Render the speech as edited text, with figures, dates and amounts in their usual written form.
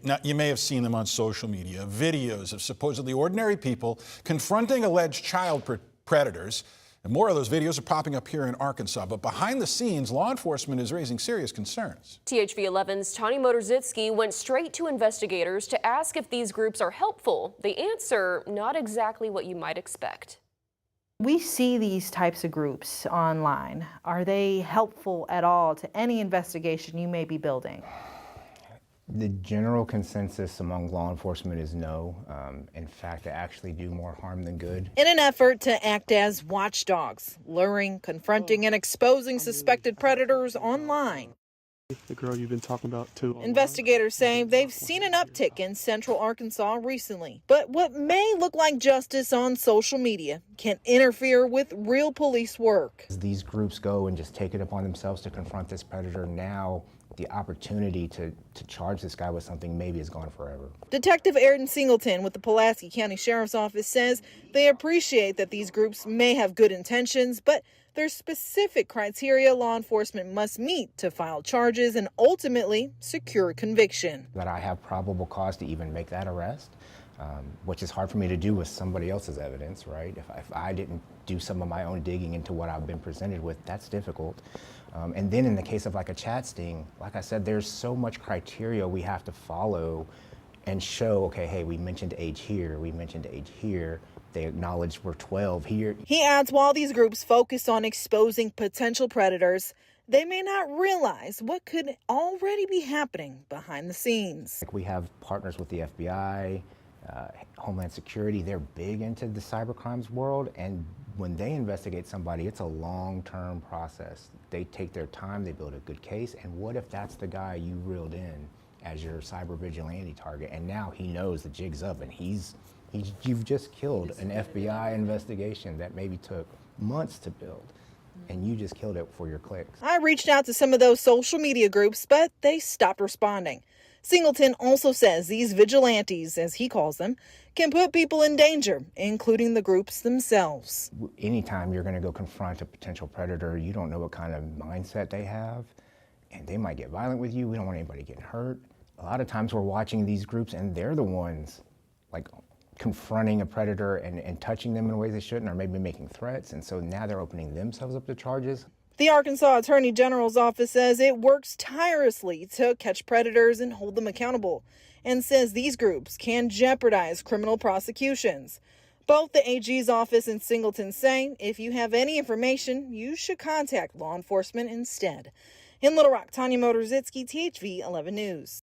Now, you may have seen them on social media, videos of supposedly ordinary people confronting alleged child predators. And more of those videos are popping up here in Arkansas. But behind the scenes, law enforcement is raising serious concerns. THV 11's Tanya Motorzitsky went straight to investigators to ask if these groups are helpful. The answer, not exactly what you might expect. We see these types of groups online. Are they helpful at all to any investigation you may be building? The general consensus among law enforcement is no. In fact, they actually do more harm than good. In an effort to act as watchdogs, luring, confronting, and exposing suspected predators online. The girl you've been talking about too. Investigators say they've seen an uptick in Central Arkansas recently. But what may look like justice on social media can interfere with real police work. As these groups go and just take it upon themselves to confront this predator, now the opportunity to charge this guy with something maybe is gone forever. Detective Ayrton Singleton with the Pulaski County Sheriff's Office says they appreciate that these groups may have good intentions, but there's specific criteria law enforcement must meet to file charges and ultimately secure a conviction. That I have probable cause to even make that arrest, which is hard for me to do with somebody else's evidence, right? If I didn't do some of my own digging into what I've been presented with, that's difficult. And then in the case of like a chat sting, like I said, there's so much criteria we have to follow and show, okay, hey, we mentioned age here, we mentioned age here. They acknowledged we're 12 here. He adds while these groups focus on exposing potential predators, they may not realize what could already be happening behind the scenes. Like we have partners with the FBI, Homeland Security. They're big into the cybercrimes world, and when they investigate somebody, it's a long-term process. They take their time, they build a good case, and what if that's the guy you reeled in as your cyber vigilante target, and now he knows the jig's up, and you've just killed an FBI investigation that maybe took months to build, and you just killed it for your clicks. I reached out to some of those social media groups, but they stopped responding. Singleton also says these vigilantes, as he calls them, can put people in danger, including the groups themselves. Anytime you're going to go confront a potential predator, you don't know what kind of mindset they have, and they might get violent with you. We don't want anybody getting hurt. A lot of times we're watching these groups, and they're the ones like confronting a predator and touching them in ways they shouldn't, or maybe making threats, and so now they're opening themselves up to charges. The Arkansas Attorney General's office says it works tirelessly to catch predators and hold them accountable, and says these groups can jeopardize criminal prosecutions. Both the AG's office and Singleton say if you have any information, you should contact law enforcement instead. In Little Rock, Tanya Motorzitsky, THV 11 News.